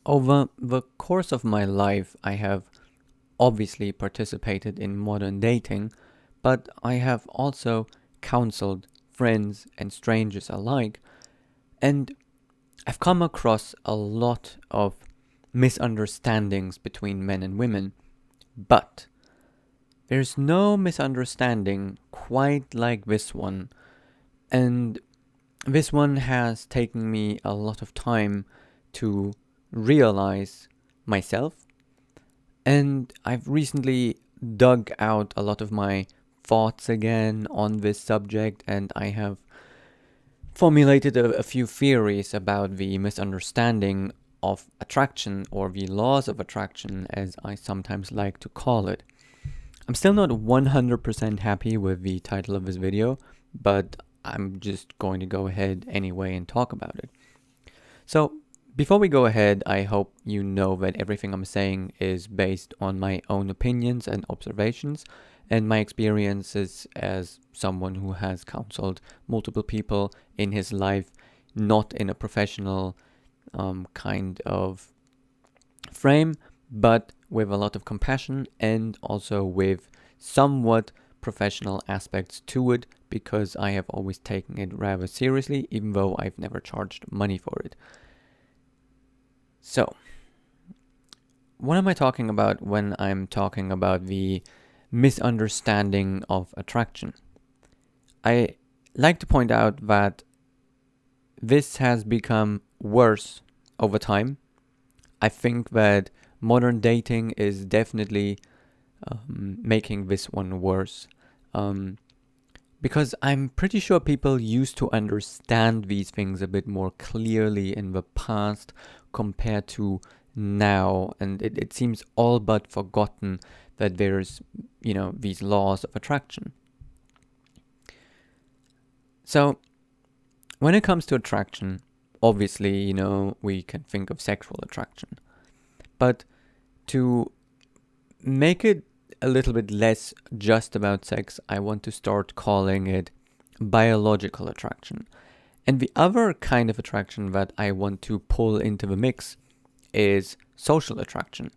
Over the course of my life, I have obviously participated in modern dating, but I have also counseled friends and strangers alike, and I've come across a lot of misunderstandings between men and women. But there's no misunderstanding quite like this one, and this one has taken me a lot of time to realize myself. And I've recently dug out a lot of my thoughts again on this subject, and I have formulated a few theories about the misunderstanding of attraction, or the laws of attraction, as I sometimes like to call it. I'm still not 100% happy with the title of this video, but I'm just going to go ahead anyway and talk about it. So, before we go ahead, I hope you know that everything I'm saying is based on my own opinions and observations and my experiences as someone who has counseled multiple people in his life, not in a professional kind of frame, but with a lot of compassion and also with somewhat professional aspects to it, because I have always taken it rather seriously, even though I've never charged money for it. So, what am I talking about when I'm talking about the misunderstanding of attraction? I like to point out that this has become worse over time. I think that modern dating is definitely making this one worse. Because I'm pretty sure people used to understand these things a bit more clearly in the past compared to now, and it seems all but forgotten that there's, these laws of attraction. So, when it comes to attraction, obviously, we can think of sexual attraction. But to make it a little bit less just about sex, I want to start calling it biological attraction. And the other kind of attraction that I want to pull into the mix is social attraction.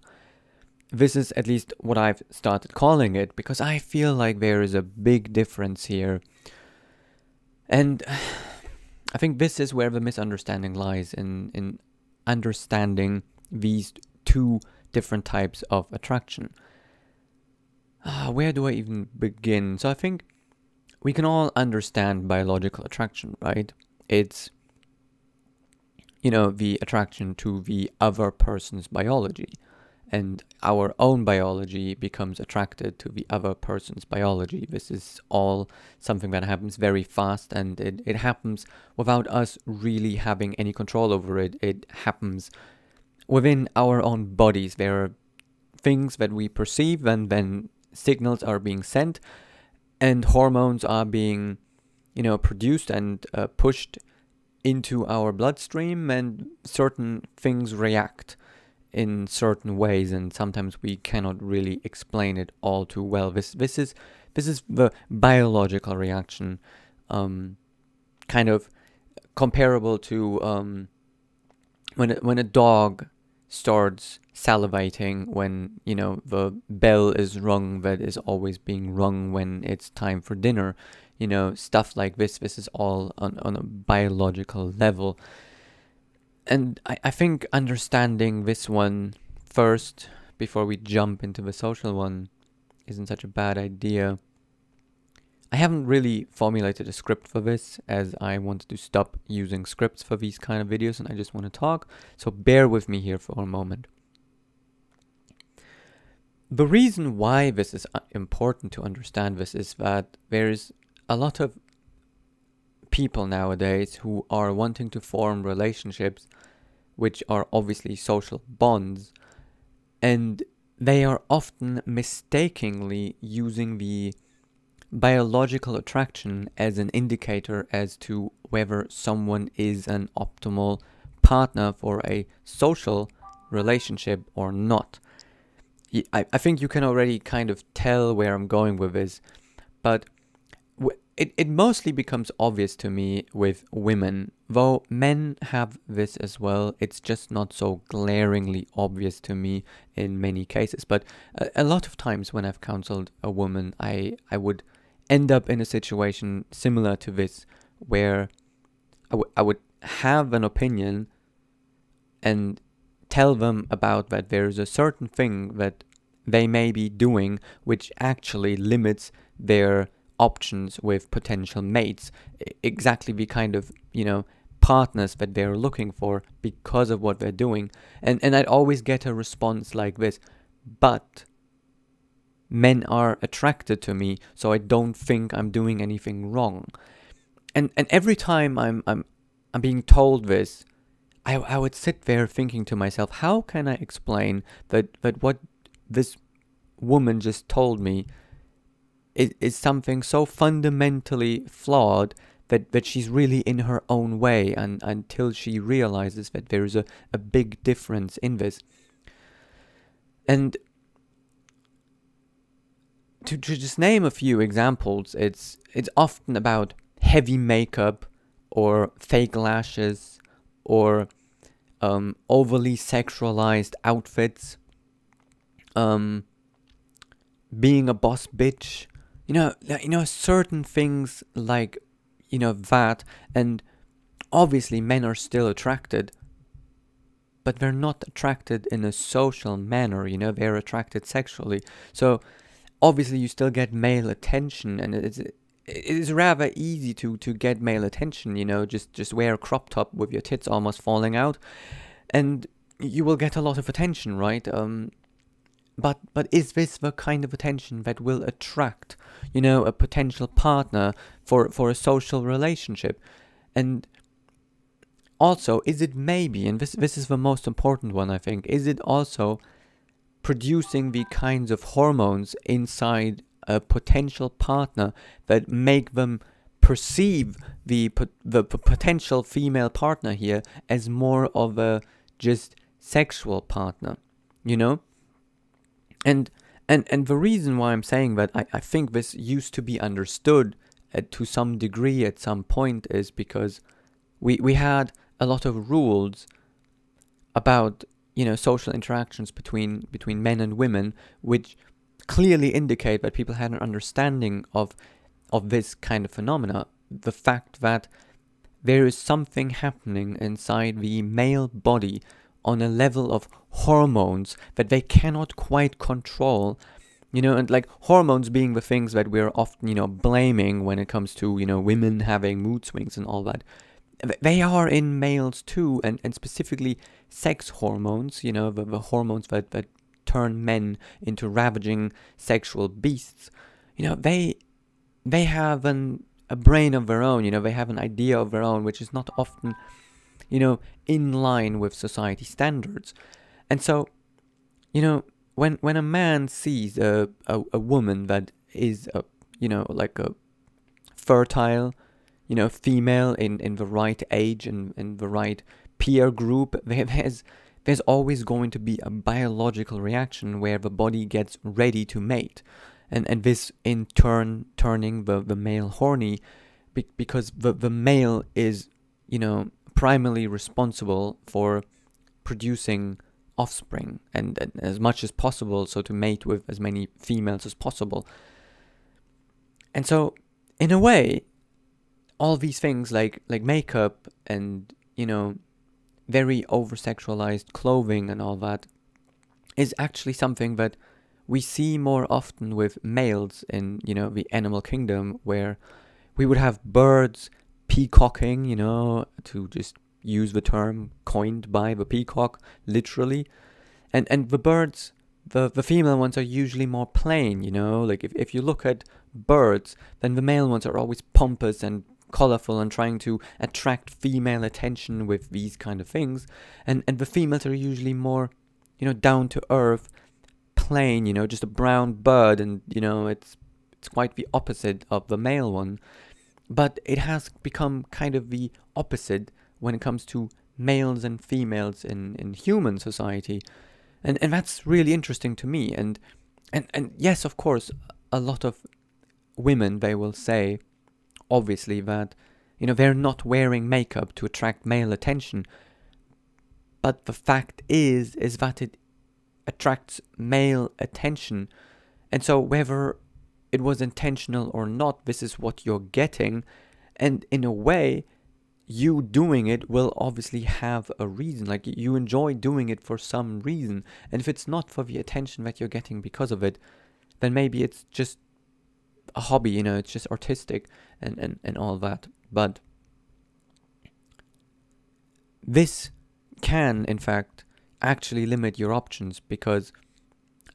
This is at least what I've started calling it, because I feel like there is a big difference here. And I think this is where the misunderstanding lies, in understanding these two different types of attraction. Where do I even begin? So I think we can all understand biological attraction, right? It's, the attraction to the other person's biology. And our own biology becomes attracted to the other person's biology. This is all something that happens very fast, and it happens without us really having any control over it. It happens within our own bodies. There are things that we perceive, and then signals are being sent, and hormones are being, produced and pushed into our bloodstream, and certain things react in certain ways, and sometimes we cannot really explain it all too well. This is the biological reaction, kind of comparable to when a dog starts salivating when the bell is rung that is always being rung when it's time for dinner. Stuff like this. This is all on a biological level. And I think understanding this one first before we jump into the social one isn't such a bad idea. I haven't really formulated a script for this, as I wanted to stop using scripts for these kind of videos and I just want to talk, so bear with me here for a moment. The reason why this is important to understand this is that there's a lot of people nowadays who are wanting to form relationships which are obviously social bonds, and they are often mistakenly using the biological attraction as an indicator as to whether someone is an optimal partner for a social relationship or not. I think you can already kind of tell where I'm going with this, but it mostly becomes obvious to me with women, though men have this as well. It's just not so glaringly obvious to me in many cases. But a lot of times when I've counseled a woman, I would end up in a situation similar to this, where I would have an opinion and tell them about that there's a certain thing that they may be doing which actually limits their options with potential mates, exactly the kind of, partners that they're looking for because of what they're doing. And I'd always get a response like this: but men are attracted to me, so I don't think I'm doing anything wrong. And every time I'm being told this, I would sit there thinking to myself, how can I explain that what this woman just told me is something so fundamentally flawed that she's really in her own way, and until she realizes that there is a big difference in this. And to just name a few examples, it's often about heavy makeup or fake lashes or overly sexualized outfits, being a boss bitch, certain things like, that. And obviously men are still attracted, but they're not attracted in a social manner, they're attracted sexually. So obviously you still get male attention, and it is rather easy to get male attention, just wear a crop top with your tits almost falling out, and you will get a lot of attention, right? But is this the kind of attention that will attract, a potential partner for a social relationship? And also, is it maybe, and this is the most important one, I think, is it also producing the kinds of hormones inside a potential partner that make them perceive the potential female partner here as more of a just sexual partner, And the reason why I'm saying that I think this used to be understood to some degree at some point is because we had a lot of rules about, social interactions between men and women, which clearly indicate that people had an understanding of this kind of phenomena. The fact that there is something happening inside the male body on a level of hormones that they cannot quite control, and like hormones being the things that we're often, blaming when it comes to, women having mood swings and all that. They are in males too, and specifically sex hormones, the hormones that turn men into ravaging sexual beasts. They have a brain of their own, they have an idea of their own, which is not often, in line with society standards. And so, when a man sees a woman that is like a fertile, female in the right age and in the right peer group, there's always going to be a biological reaction where the body gets ready to mate, and this in turn turning the male horny, because the male is, primarily responsible for producing offspring and as much as possible, so to mate with as many females as possible. And so in a way, all these things like makeup and, very over-sexualized clothing and all that is actually something that we see more often with males in, the animal kingdom, where we would have birds peacocking, to just use the term coined by the peacock, literally. And the birds, the female ones are usually more plain, like if you look at birds, then the male ones are always pompous and colorful and trying to attract female attention with these kind of things. And the females are usually more, down to earth, plain, just a brown bird, and, it's quite the opposite of the male one. But it has become kind of the opposite when it comes to males and females in human society. And that's really interesting to me. And yes, of course, a lot of women, they will say, obviously that, they're not wearing makeup to attract male attention. But the fact is that it attracts male attention. And so whether it was intentional or not, this is what you're getting. And in a way, you doing it will obviously have a reason. Like, you enjoy doing it for some reason. And if it's not for the attention that you're getting because of it, then maybe it's just a hobby, it's just artistic and all that. But this can, in fact, actually limit your options, because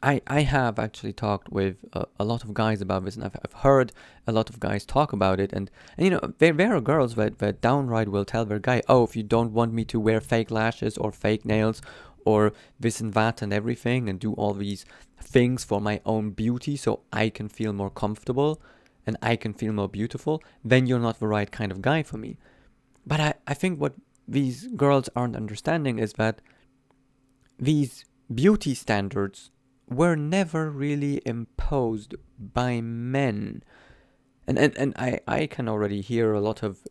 I have actually talked with a lot of guys about this, and I've heard a lot of guys talk about it, and there are girls that downright will tell their guy, oh, if you don't want me to wear fake lashes or fake nails or this and that and everything, and do all these things for my own beauty so I can feel more comfortable and I can feel more beautiful, then you're not the right kind of guy for me. But I think what these girls aren't understanding is that these beauty standards were never really imposed by men. And I can already hear a lot of,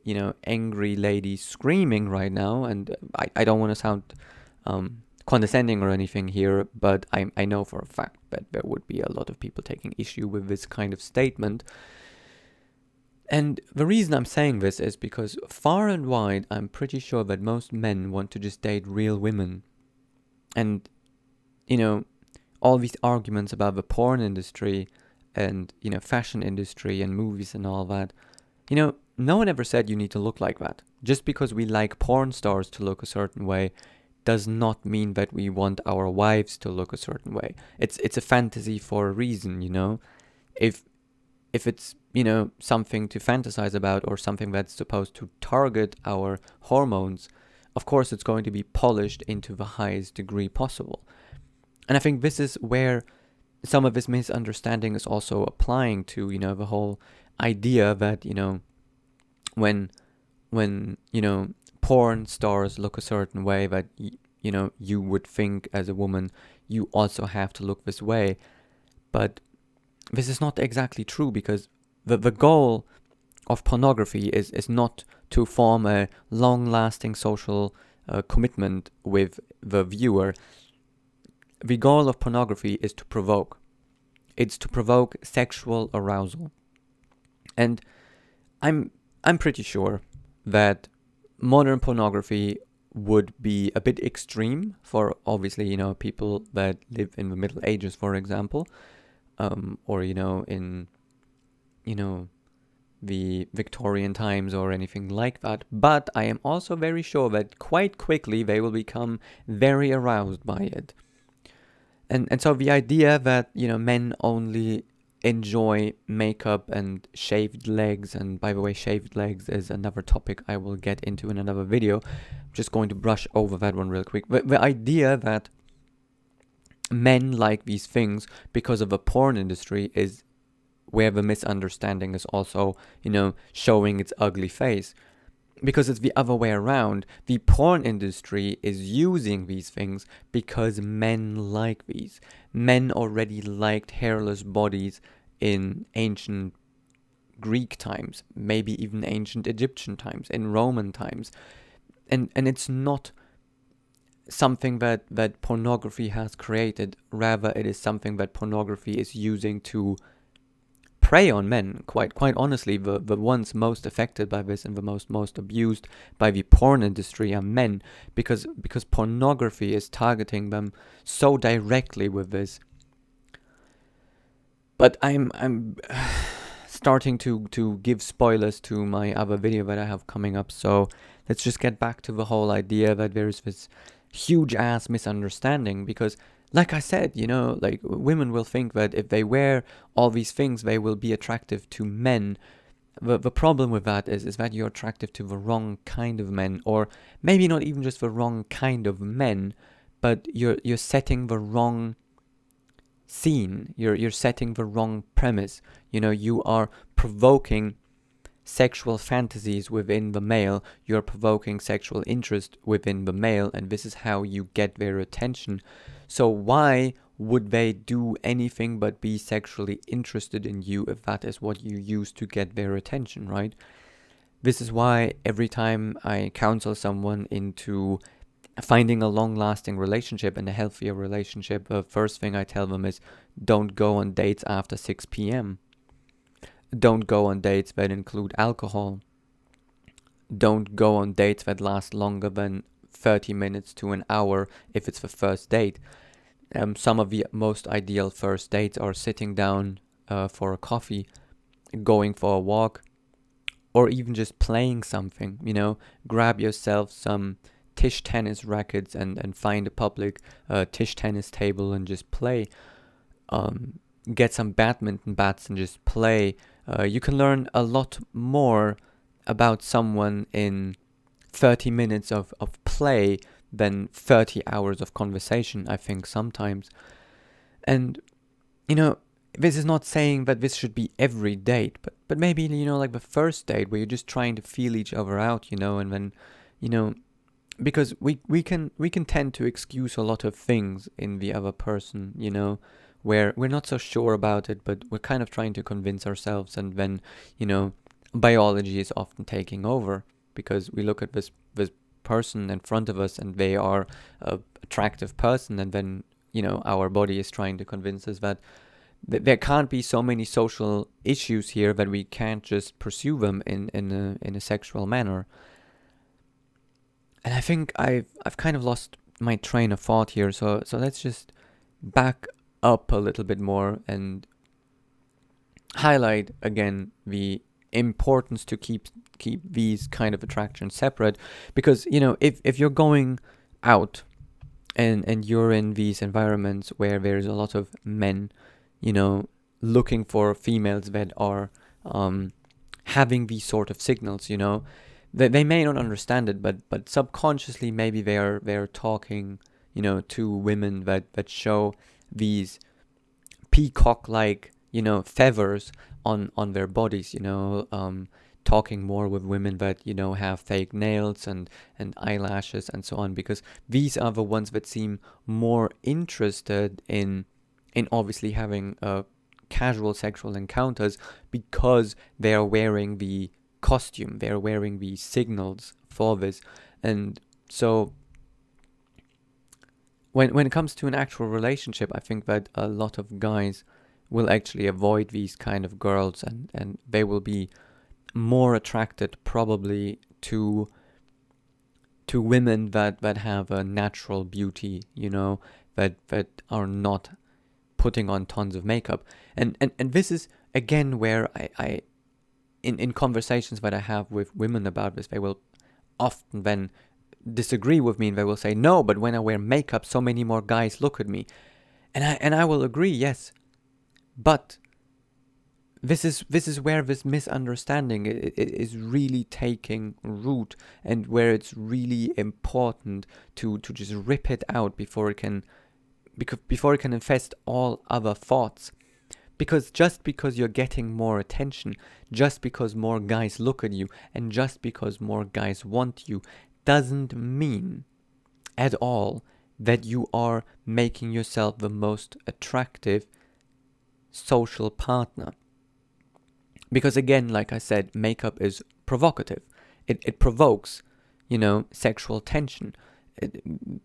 angry ladies screaming right now, and I don't want to sound condescending or anything here, but I know for a fact that there would be a lot of people taking issue with this kind of statement. And the reason I'm saying this is because far and wide, I'm pretty sure that most men want to just date real women. And, all these arguments about the porn industry and, fashion industry and movies and all that, no one ever said you need to look like that. Just because we like porn stars to look a certain way does not mean that we want our wives to look a certain way. It's a fantasy for a reason, If it's, something to fantasize about, or something that's supposed to target our hormones, of course it's going to be polished into the highest degree possible. And I think this is where some of this misunderstanding is also applying to, the whole idea that, when porn stars look a certain way, that, you would think as a woman, you also have to look this way. But this is not exactly true, because the goal of pornography is not to form a long-lasting social commitment with the viewer. The goal of pornography is to provoke. It's to provoke sexual arousal. And I'm pretty sure that modern pornography would be a bit extreme for, obviously, people that live in the Middle Ages, for example, or, in, the Victorian times or anything like that. But I am also very sure that quite quickly they will become very aroused by it. And so the idea that, men only enjoy makeup and shaved legs, and by the way, shaved legs is another topic I will get into in another video. I'm just going to brush over that one real quick. The idea that men like these things because of the porn industry is where the misunderstanding is also, showing its ugly face. Because it's the other way around. The porn industry is using these things because men like these. Men already liked hairless bodies in ancient Greek times, maybe even ancient Egyptian times, in Roman times. And it's not something that pornography has created. Rather, it is something that pornography is using to prey on men. Quite honestly, the ones most affected by this and the most abused by the porn industry are men, because pornography is targeting them so directly with this. But I'm starting to give spoilers to my other video that I have coming up, so let's just get back to the whole idea that there is this huge ass misunderstanding. Because like I said, like, women will think that if they wear all these things, they will be attractive to men. The problem with that is that you're attractive to the wrong kind of men, or maybe not even just the wrong kind of men, but you're setting the wrong scene. You're setting the wrong premise. You are provoking sexual fantasies within the male. You're provoking sexual interest within the male, and this is how you get their attention. So why would they do anything but be sexually interested in you if that is what you use to get their attention, right? This is why every time I counsel someone into finding a long-lasting relationship and a healthier relationship, the first thing I tell them is don't go on dates after 6 p.m. Don't go on dates that include alcohol. Don't go on dates that last longer than 30 minutes to an hour if it's the first date. Some of the most ideal first dates are sitting down for a coffee, going for a walk, or even just playing something. Grab yourself some tisch tennis rackets and find a public tisch tennis table and just play. Get some badminton bats and just play. You can learn a lot more about someone in 30 minutes of play than 30 hours of conversation, I think, sometimes. And, this is not saying that this should be every date, but maybe, like the first date where you're just trying to feel each other out, and then, because we can tend to excuse a lot of things in the other person, where we're not so sure about it, but we're kind of trying to convince ourselves, and then, biology is often taking over because we look at this person in front of us and they are a attractive person, and then, our body is trying to convince us that there can't be so many social issues here that we can't just pursue them in a sexual manner. And I think I've kind of lost my train of thought here, so let's just back up a little bit more and highlight again the importance to keep these kind of attractions separate. Because if you're going out and you're in these environments where there's a lot of men looking for females that are having these sort of signals, they may not understand it, but subconsciously maybe they're talking, to women that show these peacock-like, feathers on their bodies, talking more with women that, have fake nails and eyelashes and so on, because these are the ones that seem more interested in obviously having casual sexual encounters, because they are wearing the costume, they're wearing the signals for this. And so when it comes to an actual relationship, I think that a lot of guys will actually avoid these kind of girls, and they will be more attracted probably to women that have a natural beauty, that are not putting on tons of makeup. And this is again where I in conversations that I have with women about this, they will often then disagree with me, and they will say, no, but when I wear makeup, so many more guys look at me. And I will agree, yes. But this is where this misunderstanding is really taking root, and where it's really important to just rip it out before it can infest all other thoughts. Because just because you're getting more attention, just because more guys look at you, and just because more guys want you, doesn't mean at all that you are making yourself the most attractive social partner. Because again, like I said, makeup is provocative. It provokes, sexual tension.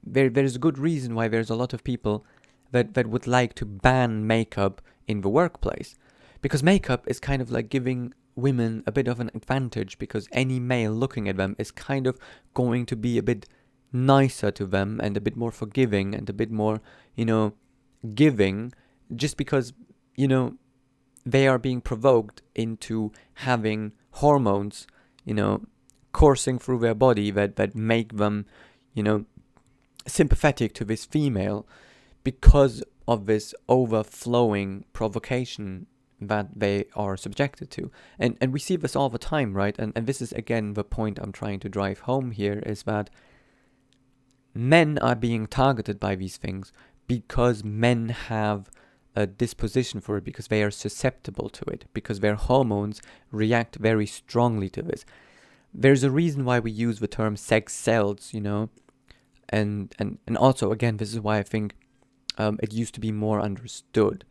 There's a good reason why there's a lot of people that would like to ban makeup in the workplace. Because makeup is kind of like giving women a bit of an advantage, because any male looking at them is kind of going to be a bit nicer to them, and a bit more forgiving, and a bit more, giving, just because, they are being provoked into having hormones, coursing through their body that make them, sympathetic to this female, because of this overflowing provocation that they are subjected to. And we see this all the time, right? And this is again the point I'm trying to drive home here, is that men are being targeted by these things because men have a disposition for it, because they are susceptible to it, because their hormones react very strongly to this. There's a reason why we use the term sex sells, and also again, this is why I think it used to be more understood.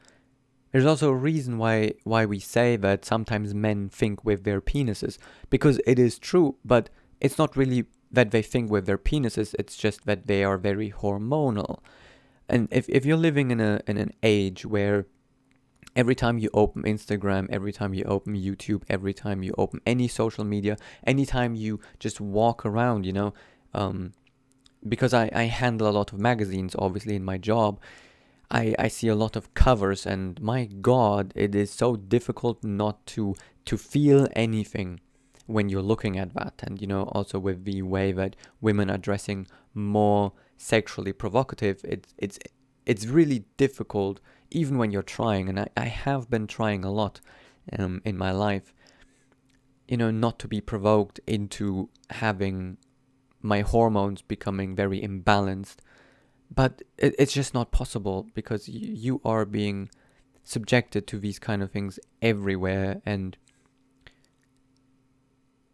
There's also a reason why we say that sometimes men think with their penises, because it is true, but it's not really that they think with their penises, it's just that they are very hormonal. And if you're living in an age where every time you open Instagram, every time you open YouTube, every time you open any social media, anytime you just walk around, because I handle a lot of magazines, obviously, in my job, I see a lot of covers, and my God, it is so difficult not to feel anything when you're looking at that. And also with the way that women are dressing more sexually provocative, it's really difficult even when you're trying. And I have been trying a lot in my life, not to be provoked into having my hormones becoming very imbalanced. But it's just not possible, because you are being subjected to these kind of things everywhere, and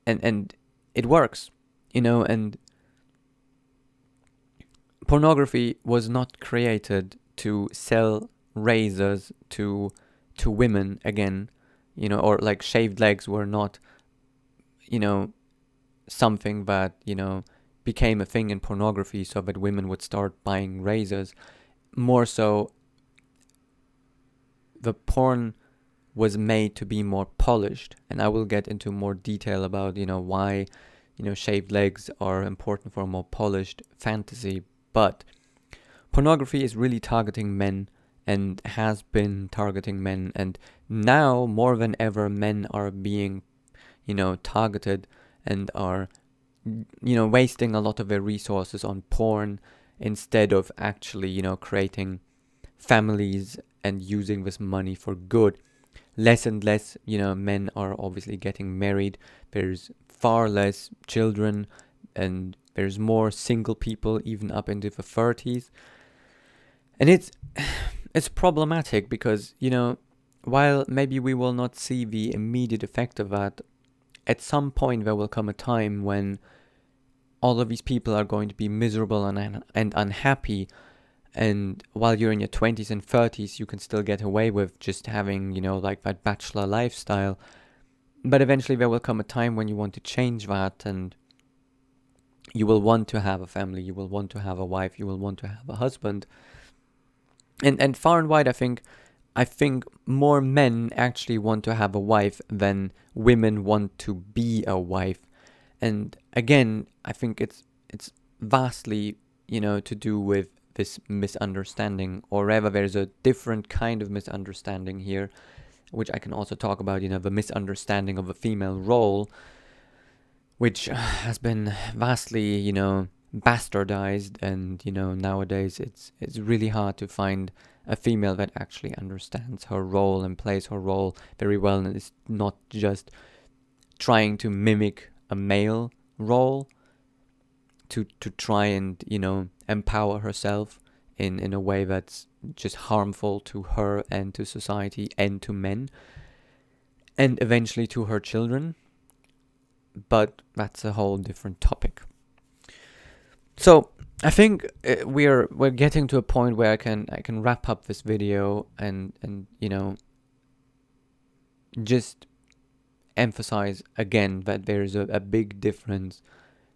it works, and pornography was not created to sell razors to women again, or like shaved legs were not, something that, became a thing in pornography so that women would start buying razors. More so, the porn was made to be more polished, and I will get into more detail about, why, shaved legs are important for a more polished fantasy. But pornography is really targeting men, and has been targeting men, and now more than ever men are being, targeted, and are wasting a lot of their resources on porn instead of actually, creating families and using this money for good. Less and less, men are obviously getting married. There's far less children, and there's more single people, even up into the 30s. And it's problematic because, while maybe we will not see the immediate effect of that, at some point there will come a time when all of these people are going to be miserable and unhappy. And while you're in your 20s and 30s, you can still get away with just having, like that bachelor lifestyle. But eventually there will come a time when you want to change that, and you will want to have a family, you will want to have a wife, you will want to have a husband. And far and wide, I think more men actually want to have a wife than women want to be a wife. And again, I think it's vastly, to do with this misunderstanding, or rather there's a different kind of misunderstanding here, which I can also talk about, the misunderstanding of a female role, which has been vastly, bastardized. And, nowadays it's really hard to find a female that actually understands her role and plays her role very well, and is not just trying to mimic a male role to try and, empower herself in a way that's just harmful to her and to society and to men, and eventually to her children. But that's a whole different topic. So I think we're getting to a point where I can wrap up this video and just emphasize again that there's a big difference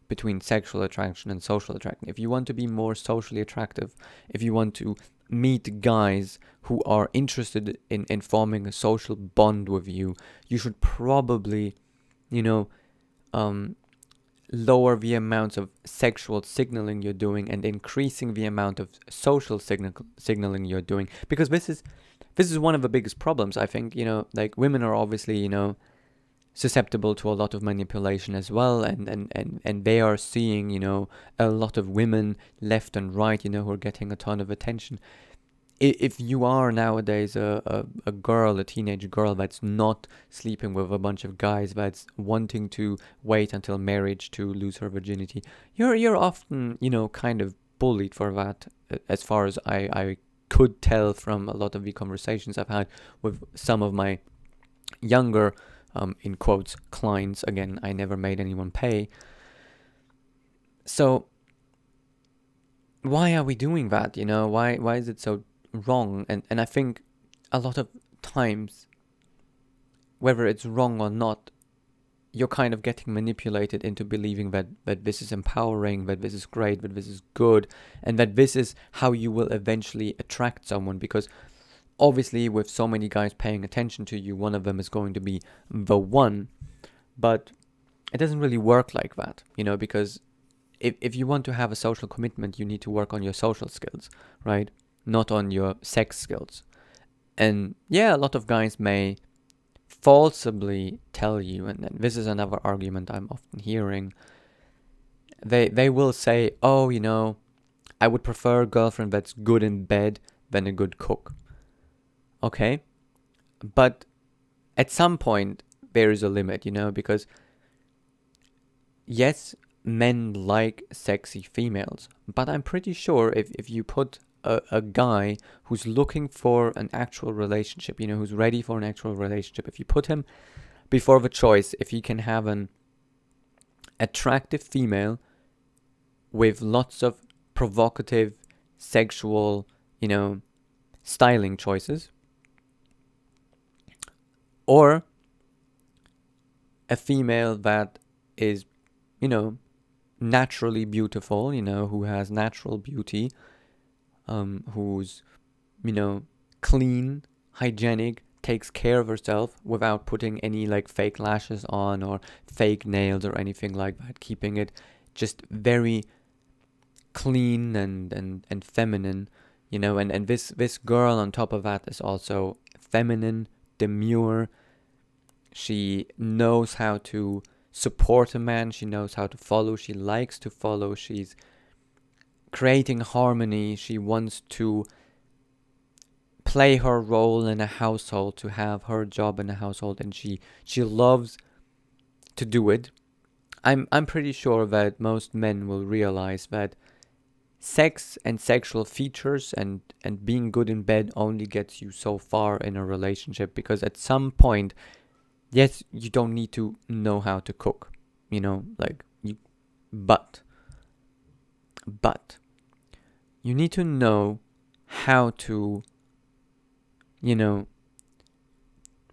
between sexual attraction and social attraction. If you want to be more socially attractive, if you want to meet guys who are interested in forming a social bond with you, you should probably, lower the amounts of sexual signaling you're doing and increasing the amount of social signaling you're doing. Because this is one of the biggest problems, I think. Like, women are obviously, susceptible to a lot of manipulation as well, and they are seeing, a lot of women left and right, who are getting a ton of attention. If you are nowadays a girl, a teenage girl that's not sleeping with a bunch of guys, that's wanting to wait until marriage to lose her virginity, you're often, kind of bullied for that, as far as I could tell from a lot of the conversations I've had with some of my younger, in quotes, clients. Again, I never made anyone pay. So why are we doing that? Why is it so wrong, and I think a lot of times, whether it's wrong or not, you're kind of getting manipulated into believing that this is empowering, that this is great, that this is good, and that this is how you will eventually attract someone. Because obviously, with so many guys paying attention to you, one of them is going to be the one. But it doesn't really work like that, because if you want to have a social commitment, you need to work on your social skills, right? Not on your sex skills. And yeah, a lot of guys may falsely tell you, and this is another argument I'm often hearing. They will say, oh, I would prefer a girlfriend that's good in bed than a good cook. Okay, but at some point there is a limit, because yes, men like sexy females, but I'm pretty sure if you put a guy who's looking for an actual relationship, who's ready for an actual relationship, if you put him before the choice, if he can have an attractive female with lots of provocative sexual, styling choices, or a female that is, naturally beautiful, who has natural beauty, who's, clean, hygienic, takes care of herself without putting any like fake lashes on or fake nails or anything like that, keeping it just very clean and feminine, and this girl on top of that is also feminine, demure. She knows how to support a man, she knows how to follow, she likes to follow, she's creating harmony, she wants to play her role in a household, to have her job in a household, and she loves to do it. I'm pretty sure that most men will realize that sex and sexual features and being good in bed only gets you so far in a relationship, because at some point, yes, you don't need to know how to cook, but you need to know how to,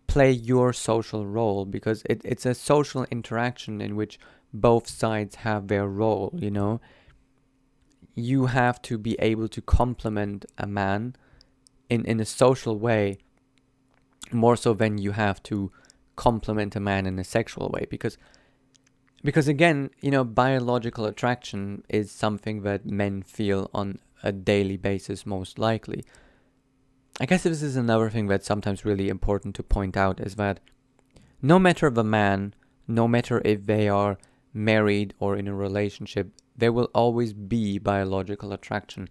play your social role, because it's a social interaction in which both sides have their role, You have to be able to complement a man in a social way more so than you have to complement a man in a sexual way, because again, biological attraction is something that men feel on a daily basis, most likely. I guess this is another thing that's sometimes really important to point out, is that no matter the man, no matter if they are married or in a relationship, there will always be biological attraction.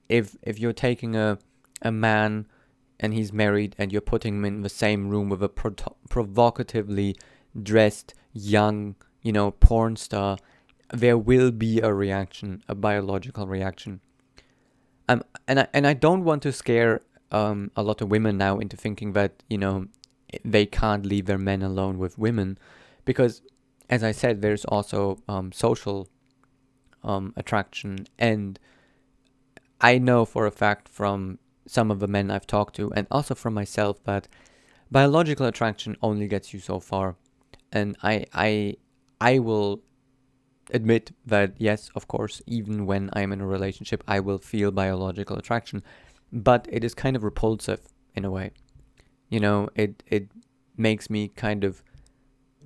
If you're taking a man and he's married and you're putting him in the same room with a provocatively dressed young, porn star, there will be a reaction, a biological reaction. And I don't want to scare a lot of women now into thinking that, they can't leave their men alone with women, because, as I said, there's also social attraction, and I know for a fact from some of the men I've talked to, and also from myself, that biological attraction only gets you so far. And I will admit that, yes, of course, even when I'm in a relationship, I will feel biological attraction, but it is kind of repulsive in a way. It makes me kind of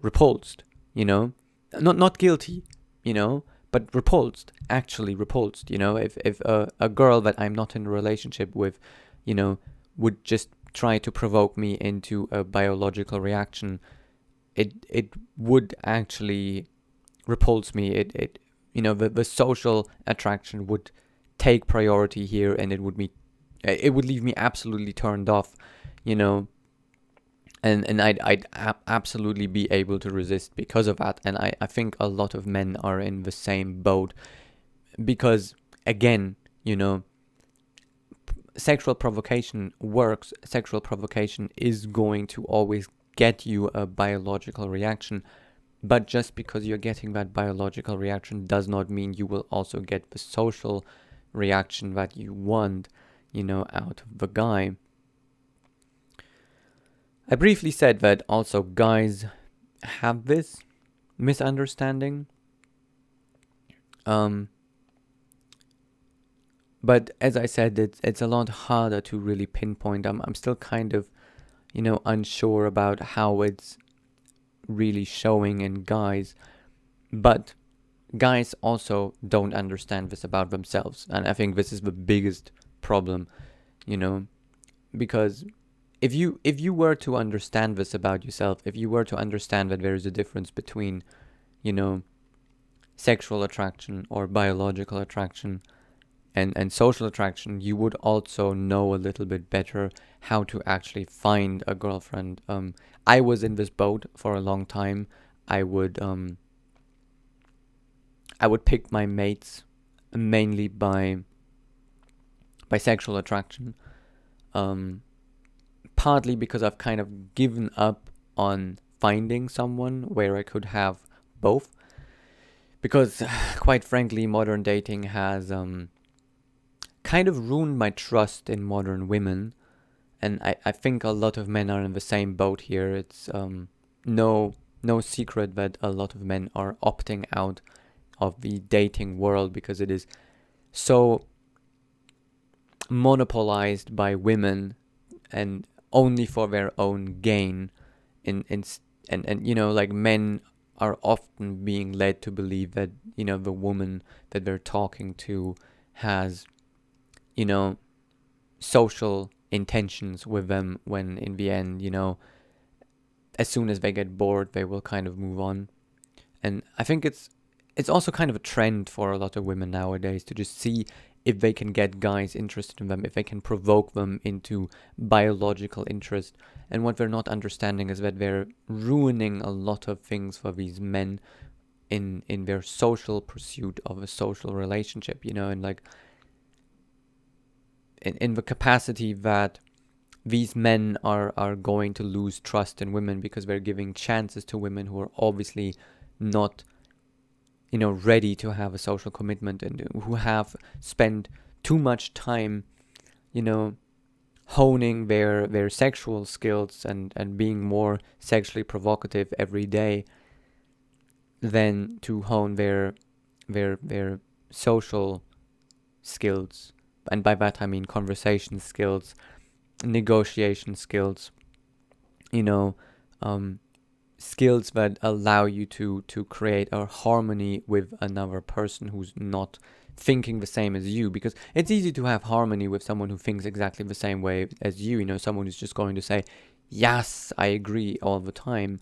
repulsed, not guilty, but repulsed, actually repulsed. If a girl that I'm not in a relationship with, would just try to provoke me into a biological reaction, it would actually repulse me. The social attraction would take priority here, and it would leave me absolutely turned off, and I'd absolutely be able to resist because of that. And I think a lot of men are in the same boat, because again, sexual provocation works. Sexual provocation is going to always get you a biological reaction, but just because you're getting that biological reaction does not mean you will also get the social reaction that you want. out of the guy. I briefly said that also guys have this misunderstanding. But as I said, it's a lot harder to really pinpoint. I'm still kind of, unsure about how it's really showing in guys. But guys also don't understand this about themselves. And I think this is the biggest problem, because if you were to understand this about yourself, if you were to understand that there is a difference between, sexual attraction or biological attraction and social attraction, you would also know a little bit better how to actually find a girlfriend. I was in this boat for a long time. I would pick my mates mainly by sexual attraction. Partly because I've kind of given up on finding someone where I could have both. Because, quite frankly, modern dating has kind of ruined my trust in modern women. And I think a lot of men are in the same boat here. It's no secret that a lot of men are opting out of the dating world because it is so monopolized by women and only for their own gain. And like men are often being led to believe that the woman that they're talking to has social intentions with them, when in the end as soon as they get bored they will kind of move on. And I think it's also kind of a trend for a lot of women nowadays to just see if they can get guys interested in them, if they can provoke them into biological interest. And what they're not understanding is that they're ruining a lot of things for these men in their social pursuit of a social relationship, and like in the capacity that these men are going to lose trust in women because they're giving chances to women who are obviously not ready to have a social commitment, and who have spent too much time honing their sexual skills and being more sexually provocative every day than to hone their social skills. And by that I mean conversation skills, negotiation skills, skills that allow you to create a harmony with another person who's not thinking the same as you. Because it's easy to have harmony with someone who thinks exactly the same way as you, someone who's just going to say, yes, I agree all the time.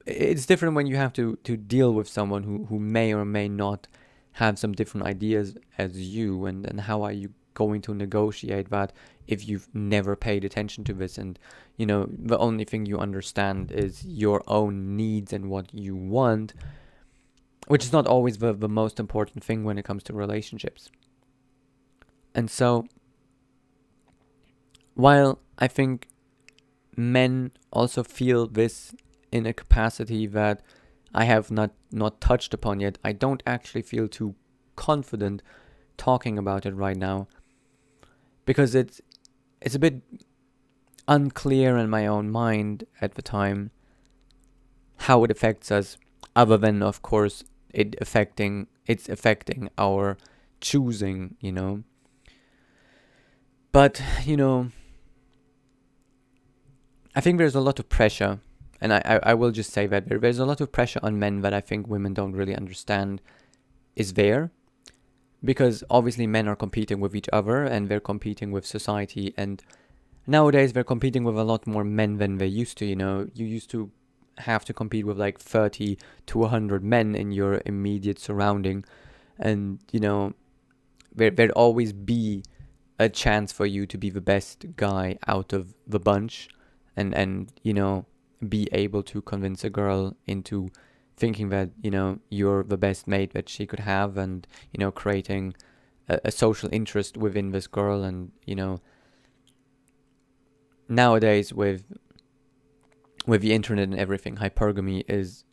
It's different when you have to deal with someone who may or may not have some different ideas as you, and how are you going to negotiate that if you've never paid attention to this, and the only thing you understand is your own needs and what you want, which is not always the most important thing when it comes to relationships. And so while I think men also feel this in a capacity that I have not touched upon yet, I don't actually feel too confident talking about it right now, because it's a bit unclear in my own mind at the time how it affects us, other than of course it's affecting our choosing, But I think there's a lot of pressure, and I will just say that there's a lot of pressure on men that I think women don't really understand is there. Because obviously men are competing with each other, and they're competing with society, and nowadays they're competing with a lot more men than they used to. You used to have to compete with like 30 to 100 men in your immediate surrounding, and there'd always be a chance for you to be the best guy out of the bunch, and be able to convince a girl into thinking that you're the best mate that she could have, and creating a social interest within this girl. And nowadays with the internet and everything, hypergamy is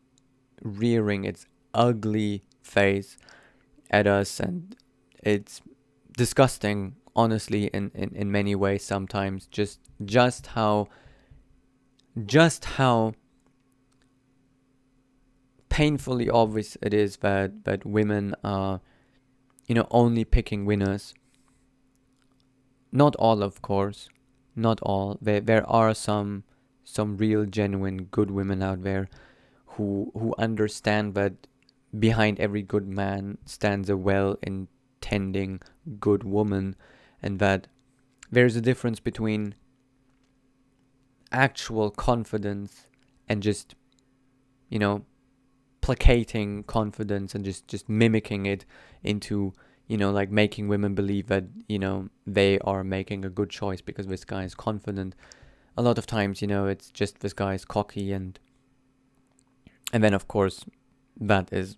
rearing its ugly face at us, and it's disgusting honestly in many ways sometimes just how painfully obvious it is that women are, only picking winners. Not all, of course, not all. There are some real genuine good women out there who understand that behind every good man stands a well-intending good woman, and that there's a difference between actual confidence and just, you know, placating confidence and just mimicking it into, like making women believe that, they are making a good choice because this guy is confident. A lot of times, it's just this guy is cocky, and then of course that is,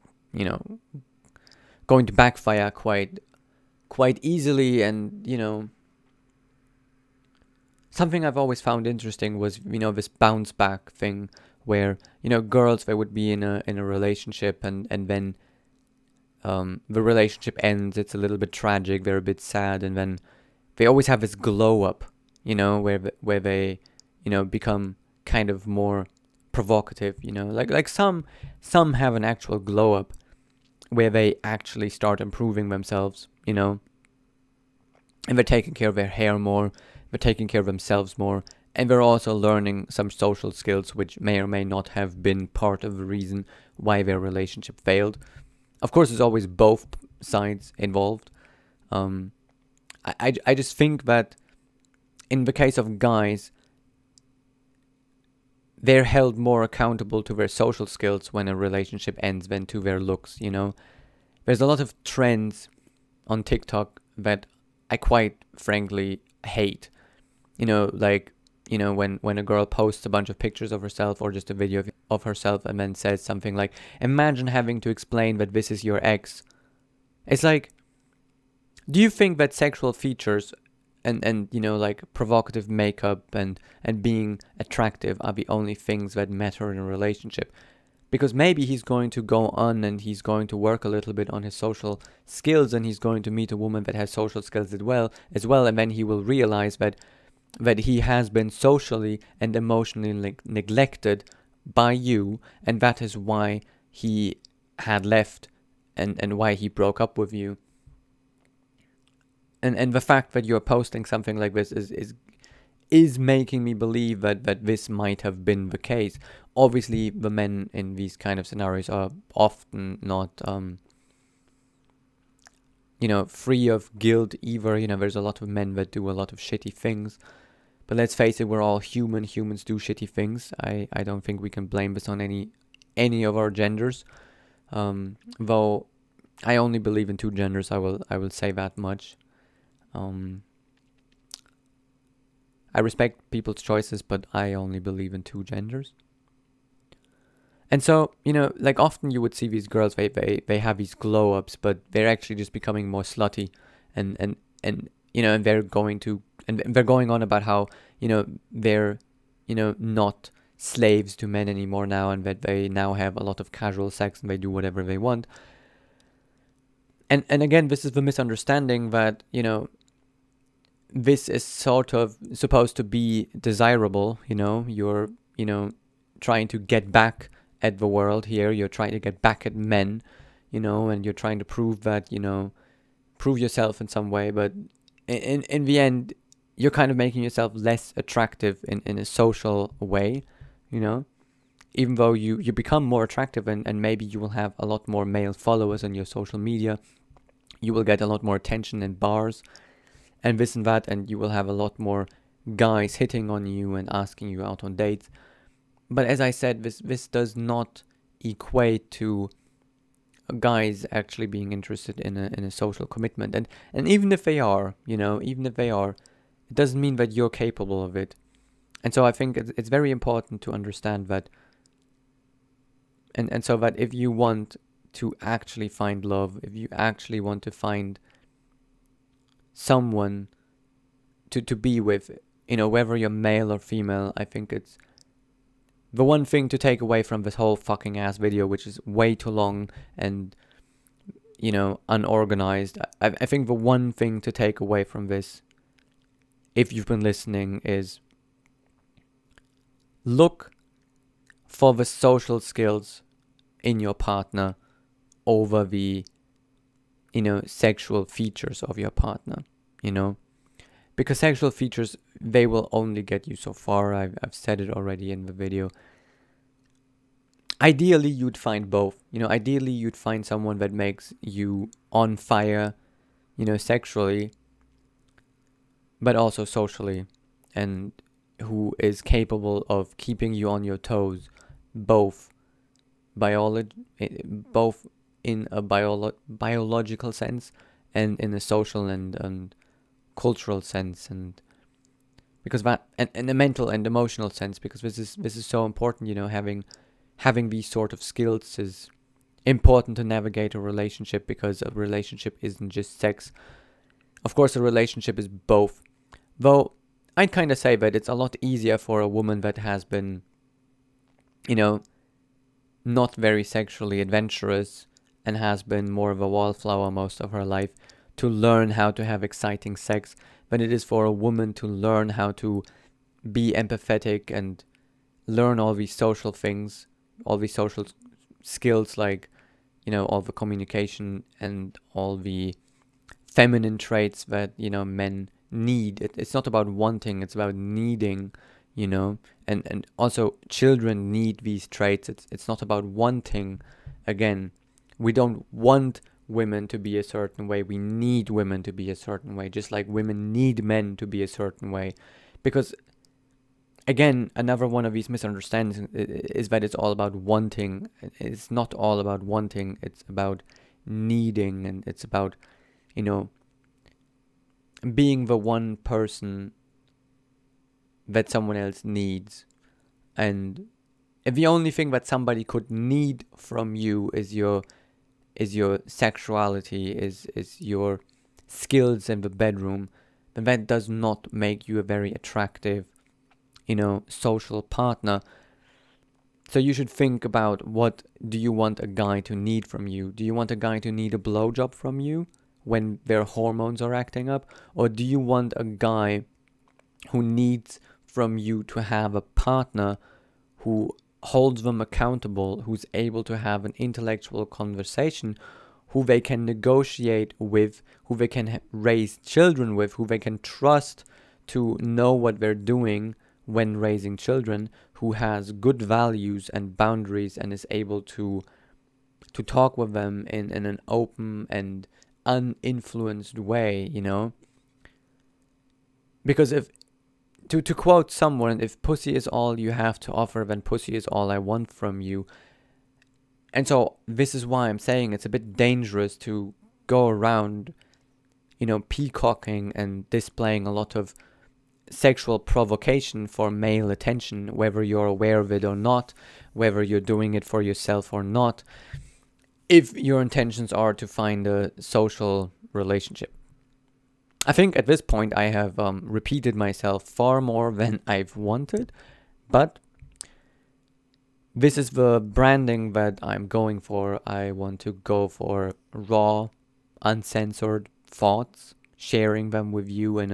going to backfire quite easily. And something I've always found interesting was, this bounce back thing where, girls, they would be in a relationship, and then the relationship ends. It's a little bit tragic, they're a bit sad, and then they always have this glow up, where they, become kind of more provocative, like some have an actual glow up where they actually start improving themselves, and they're taking care of their hair more, they're taking care of themselves more, and they're also learning some social skills which may or may not have been part of the reason why their relationship failed. Of course, there's always both sides involved. I just think that in the case of guys, they're held more accountable to their social skills when a relationship ends than to their looks, There's a lot of trends on TikTok that I quite frankly hate. Like, when a girl posts a bunch of pictures of herself or just a video of herself and then says something like, imagine having to explain that this is your ex. It's like, do you think that sexual features and like provocative makeup and being attractive are the only things that matter in a relationship? Because maybe he's going to go on and he's going to work a little bit on his social skills, and he's going to meet a woman that has social skills as well, and then he will realize that he has been socially and emotionally neglected by you, and that is why he had left and why he broke up with you. And the fact that you're posting something like this is making me believe that this might have been the case. Obviously, the men in these kind of scenarios are often not, free of guilt either. There's a lot of men that do a lot of shitty things. But let's face it, we're all human. Humans do shitty things. I don't think we can blame this on any of our genders. Though I only believe in two genders, I will say that much. I respect people's choices, but I only believe in two genders. And so, like often you would see these girls, they have these glow ups, but they're actually just becoming more slutty, and they're going on about how, they're, not slaves to men anymore now, and that they now have a lot of casual sex and they do whatever they want. And again, this is the misunderstanding that, this is sort of supposed to be desirable, you're, trying to get back at the world here, you're trying to get back at men, and you're trying to prove that, prove yourself in some way, but in the end, you're kind of making yourself less attractive in a social way, even though you become more attractive, and maybe you will have a lot more male followers on your social media, you will get a lot more attention in bars, and this and that, and you will have a lot more guys hitting on you and asking you out on dates. But as I said, this does not equate to guys actually being interested in a social commitment. And even if they are, it doesn't mean that you're capable of it. And so I think it's very important to understand that, and so that if you want to actually find love, if you actually want to find someone to be with, whether you're male or female, I think it's the one thing to take away from this whole fucking ass video, which is way too long and, unorganized. I think the one thing to take away from this, if you've been listening, is look for the social skills in your partner over the, sexual features of your partner, because sexual features, they will only get you so far. I've said it already in the video. Ideally, you'd find both. Ideally, you'd find someone that makes you on fire, sexually, but also socially, and who is capable of keeping you on your toes, both both in a biological sense and in a social and cultural sense, and because that, and in a mental and emotional sense, because this is so important. Having these sort of skills is important to navigate a relationship, because a relationship isn't just sex. Of course, a relationship is both. Though I'd kind of say that it's a lot easier for a woman that has been, not very sexually adventurous and has been more of a wallflower most of her life, to learn how to have exciting sex than it is for a woman to learn how to be empathetic and learn all these social things, all these social skills, like, all the communication and all the feminine traits that, men need. It's not about wanting, it's about needing, and also children need these traits. It's not about wanting. Again, we don't want women to be a certain way, we need women to be a certain way, just like women need men to be a certain way. Because again, another one of these misunderstandings is that it's all about wanting. It's not all about wanting, it's about needing, and it's about, being the one person that someone else needs. And if the only thing that somebody could need from you is your sexuality, is your skills in the bedroom, then that does not make you a very attractive, social partner. So you should think about, what do you want a guy to need from you? Do you want a guy to need a blowjob from you when their hormones are acting up? Or do you want a guy who needs from you to have a partner who holds them accountable, who's able to have an intellectual conversation, who they can negotiate with, who they can raise children with, who they can trust to know what they're doing when raising children, who has good values and boundaries and is able to talk with them in an open and uninfluenced way, Because if, to quote someone, if pussy is all you have to offer, then pussy is all I want from you. And so this is why I'm saying it's a bit dangerous to go around, peacocking and displaying a lot of sexual provocation for male attention, whether you're aware of it or not, whether you're doing it for yourself or not, if your intentions are to find a social relationship. I think at this point I have repeated myself far more than I've wanted, but this is the branding that I'm going for. I want to go for raw, uncensored thoughts, sharing them with you in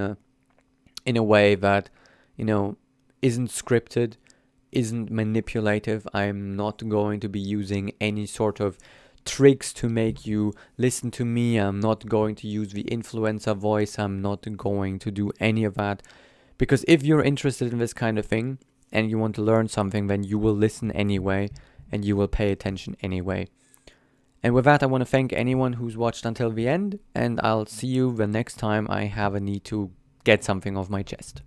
a way that, isn't scripted, isn't manipulative. I'm not going to be using any sort of tricks to make you listen to me. I'm not going to use the influencer voice. I'm not going to do any of that. Because if you're interested in this kind of thing and you want to learn something, then you will listen anyway and you will pay attention anyway. And with that, I want to thank anyone who's watched until the end, and I'll see you the next time I have a need to get something off my chest.